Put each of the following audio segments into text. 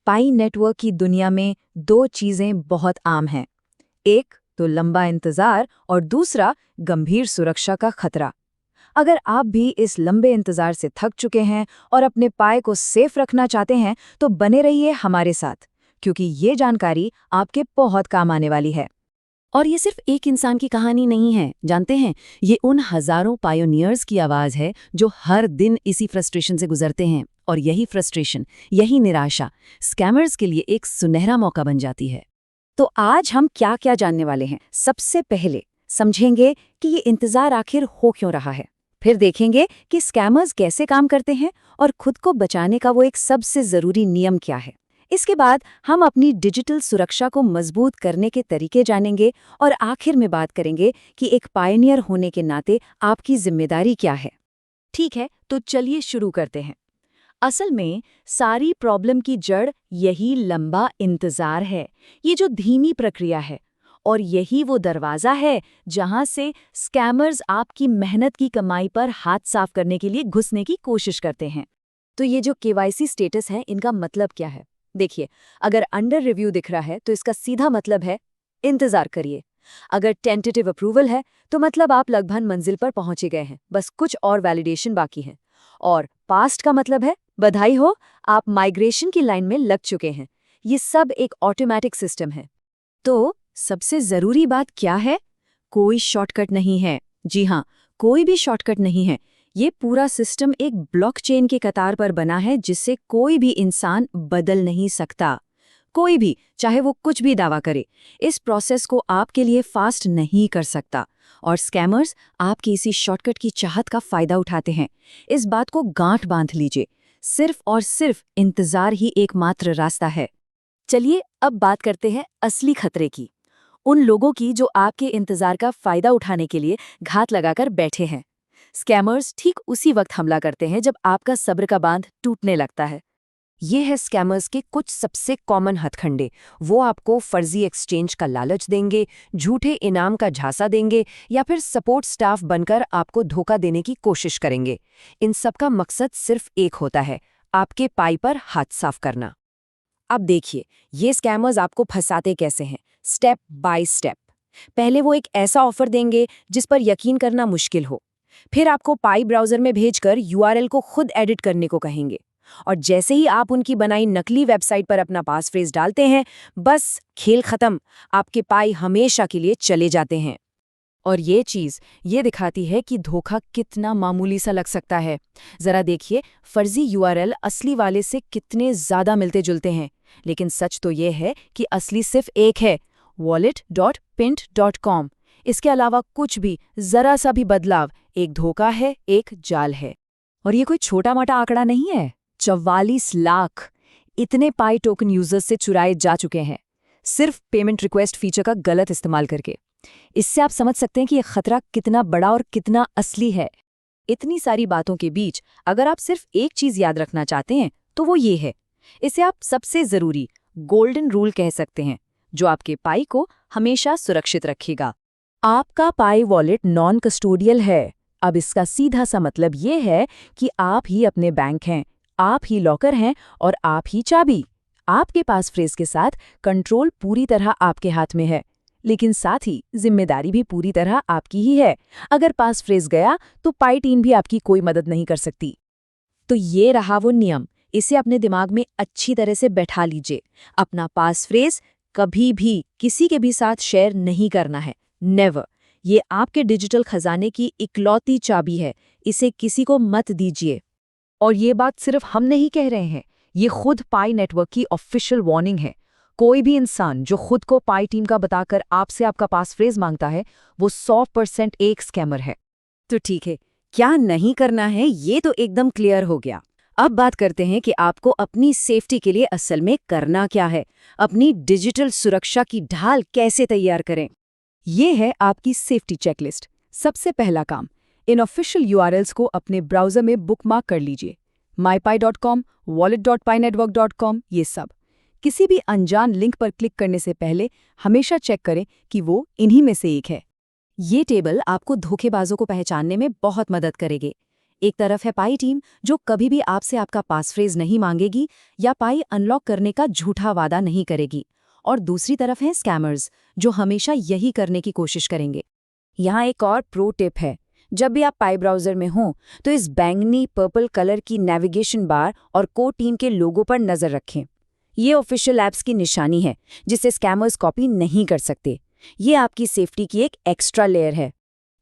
पाई network की दुनिया में दो चीजें बहुत आम हैं। एक तो लंबा इंतजार और दूसरा गंभीर सुरक्षा का खतरा। अगर आप भी इस लंबे इंतजार से थक चुके हैं और अपने पाई को सेफ रखना चाहते हैं तो बने रहिए हमारे साथ, क्योंकि ये जानकारी आपके बहुत काम आने वाली है। और ये सिर्फ एक इंसान की कहानी नहीं है, जानते हैं, ये उन हजारों पायोनियर्स की आवाज है जो हर दिन इसी फ्रस्ट्रेशन से गुजरते हैं। और यही फ्रस्ट्रेशन, यही निराशा स्कैमर्स के लिए एक सुनहरा मौका बन जाती है। तो आज हम क्या क्या जानने वाले हैं। सबसे पहले समझेंगे कि ये इंतजार आखिर हो क्यों रहा है। फिर देखेंगे कि स्कैमर्स कैसे काम करते हैं और खुद को बचाने का वो एक सबसे जरूरी नियम क्या है। इसके बाद हम अपनी डिजिटल सुरक्षा को मजबूत करने के तरीके जानेंगे और आखिर में बात करेंगे कि एक पायनियर होने के नाते आपकी जिम्मेदारी क्या है। ठीक है, तो चलिए शुरू करते हैं। असल में सारी प्रॉब्लम की जड़ यही लंबा इंतजार है, ये जो धीमी प्रक्रिया है। और यही वो दरवाज़ा है जहां से स्कैमर्स आपकी मेहनत की कमाई पर हाथ साफ करने के लिए घुसने की कोशिश करते हैं। तो ये जो केवाईसी स्टेटस है, इनका मतलब क्या है? देखिए, अगर अंडर रिव्यू दिख रहा है तो इसका सीधा मतलब है इंतजार करिए। अगर टेंटेटिव अप्रूवल है तो मतलब आप लगभग मंजिल पर पहुंचे गए हैं, बस कुछ और वैलिडेशन बाकी है। और पास्ट का मतलब है बधाई हो, आप माइग्रेशन की लाइन में लग चुके हैं। ये सब एक ऑटोमेटिक सिस्टम है। तो सबसे जरूरी बात क्या है? कोई शॉर्टकट नहीं है। जी हाँ, कोई भी शॉर्टकट नहीं है। ये पूरा सिस्टम एक ब्लॉकचेन के कतार पर बना है जिससे कोई भी इंसान बदल नहीं सकता। कोई भी, चाहे वो कुछ भी दावा करे, इस प्रोसेस को आपके लिए फास्ट नहीं कर सकता। और स्कैमर्स आपकी इसी शॉर्टकट की चाहत का फायदा उठाते हैं। इस बात को गांठ बांध लीजिए, सिर्फ और सिर्फ इंतजार ही एकमात्र रास्ता है। चलिए अब बात करते हैं असली खतरे की, उन लोगों की जो आपके इंतजार का फायदा उठाने के लिए घात लगाकर बैठे हैं। स्कैमर्स ठीक उसी वक्त हमला करते हैं जब आपका सब्र का बांध टूटने लगता है। ये है स्कैमर्स के कुछ सबसे कॉमन हथकंडे। वो आपको फर्जी एक्सचेंज का लालच देंगे, झूठे इनाम का झांसा देंगे या फिर सपोर्ट स्टाफ बनकर आपको धोखा देने की कोशिश करेंगे। इन सबका मकसद सिर्फ एक होता है, आपके पाई पर हाथ साफ करना। अब देखिए, ये स्कैमर्स आपको फंसाते कैसे हैं, स्टेप बाय स्टेप। पहले वो एक ऐसा ऑफर देंगे जिस पर यकीन करना मुश्किल हो। फिर आपको पाई ब्राउज़र में भेजकर यूआरएल को खुद एडिट करने को कहेंगे। और जैसे ही आप उनकी बनाई नकली वेबसाइट पर अपना पासफ्रेज डालते हैं, बस खेल खत्म, आपके पाई हमेशा के लिए चले जाते हैं। और ये चीज़ ये दिखाती है कि धोखा कितना मामूली सा लग सकता है। जरा देखिए, फर्जी यूआरएल असली वाले से कितने ज़्यादा मिलते जुलते हैं। लेकिन सच तो ये है कि असली सिर्फ एक है, wallet.pint.com। इसके अलावा कुछ भी, जरा सा भी बदलाव एक धोखा है, एक जाल है। और ये कोई छोटा मोटा आंकड़ा नहीं है, 44 लाख इतने पाई टोकन यूजर्स से चुराए जा चुके हैं, सिर्फ पेमेंट रिक्वेस्ट फीचर का गलत इस्तेमाल करके। इससे आप समझ सकते हैं कि यह खतरा कितना बड़ा और कितना असली है। इतनी सारी बातों के बीच अगर आप सिर्फ एक चीज याद रखना चाहते हैं तो वो ये है, इसे आप सबसे जरूरी गोल्डन रूल कह सकते हैं, जो आपके पाई को हमेशा सुरक्षित रखेगा। आपका पाई वॉलेट नॉन कस्टोडियल है। अब इसका सीधा सा मतलब ये है कि आप ही अपने बैंक हैं, आप ही लॉकर हैं और आप ही चाबी। आपके पास फ्रेज के साथ कंट्रोल पूरी तरह आपके हाथ में है, लेकिन साथ ही जिम्मेदारी भी पूरी तरह आपकी ही है। अगर पास फ्रेज गया तो पाई टीम भी आपकी कोई मदद नहीं कर सकती। तो ये रहा वो नियम, इसे अपने दिमाग में अच्छी तरह से बैठा लीजिए। अपना पास फ्रेज कभी भी किसी के भी साथ शेयर नहीं करना है, नेवर। ये आपके डिजिटल खजाने की इकलौती चाबी है, इसे किसी को मत दीजिए। और ये बात सिर्फ हम नहीं कह रहे हैं, ये खुद पाई नेटवर्क की ऑफिशियल वार्निंग है। कोई भी इंसान जो खुद को पाई टीम का बताकर आपसे आपका पासफ्रेज मांगता है, वो 100% एक स्कैमर है। तो ठीक है, क्या नहीं करना है ये तो एकदम क्लियर हो गया। अब बात करते हैं कि आपको अपनी सेफ्टी के लिए असल में करना क्या है, अपनी डिजिटल सुरक्षा की ढाल कैसे तैयार करें। ये है आपकी सेफ्टी चेकलिस्ट। सबसे पहला काम, इन ऑफिशियल यूआरएल्स को अपने ब्राउज़र में बुकमार्क कर लीजिए। mypi.com, wallet.pinetwork.com, ये सब। किसी भी अनजान लिंक पर क्लिक करने से पहले हमेशा चेक करें कि वो इन्हीं में से एक है। ये टेबल आपको धोखेबाजों को पहचानने में बहुत मदद करेगी। एक तरफ है पाई टीम, जो कभी भी आपसे आपका पासफ्रेज नहीं मांगेगी या पाई अनलॉक करने का झूठा वादा नहीं करेगी। और दूसरी तरफ हैं स्कैमर्स, जो हमेशा यही करने की कोशिश करेंगे। यहाँ एक और प्रो टिप है, जब भी आप पाई ब्राउज़र में हों तो इस बैंगनी पर्पल कलर की नेविगेशन बार और कोर टीम के लोगो पर नज़र रखें। ये ऑफिशियल ऐप्स की निशानी है जिसे स्कैमर्स कॉपी नहीं कर सकते। ये आपकी सेफ्टी की एक एक्स्ट्रा लेयर है।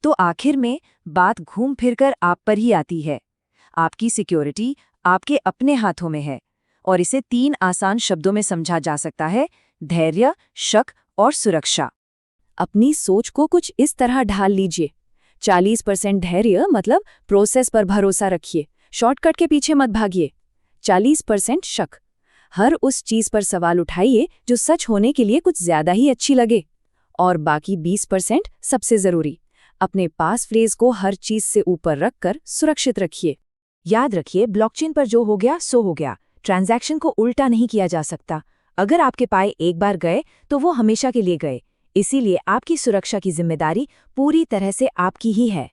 तो आखिर में बात घूम फिरकर आप पर ही आती है। आपकी सिक्योरिटी आपके अपने हाथों में है और इसे 3 आसान शब्दों में समझा जा सकता है: धैर्य, शक और सुरक्षा। अपनी सोच को कुछ इस तरह ढाल लीजिए। 40% धैर्य मतलब प्रोसेस पर भरोसा रखिए, शॉर्टकट के पीछे मत भागिए। 40% शक, हर उस चीज पर सवाल उठाइए जो सच होने के लिए कुछ ज्यादा ही अच्छी लगे। और बाकी 20% सबसे जरूरी, अपने पास फ्रेज को हर चीज से ऊपर रखकर सुरक्षित रखिए। याद रखिए, ब्लॉकचेन पर जो हो गया सो हो गया। ट्रांजैक्शन को उल्टा नहीं किया जा सकता। अगर आपके पाए एक बार गए तो वो हमेशा के लिए गए। इसीलिए आपकी सुरक्षा की जिम्मेदारी पूरी तरह से आपकी ही है।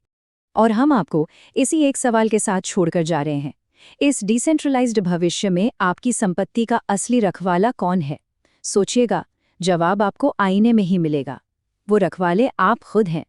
और हम आपको इसी एक सवाल के साथ छोड़कर जा रहे हैं। इस डिसेंट्रलाइज्ड भविष्य में आपकी संपत्ति का असली रखवाला कौन है? सोचिएगा, जवाब आपको आईने में ही मिलेगा। वो रखवाले आप खुद हैं।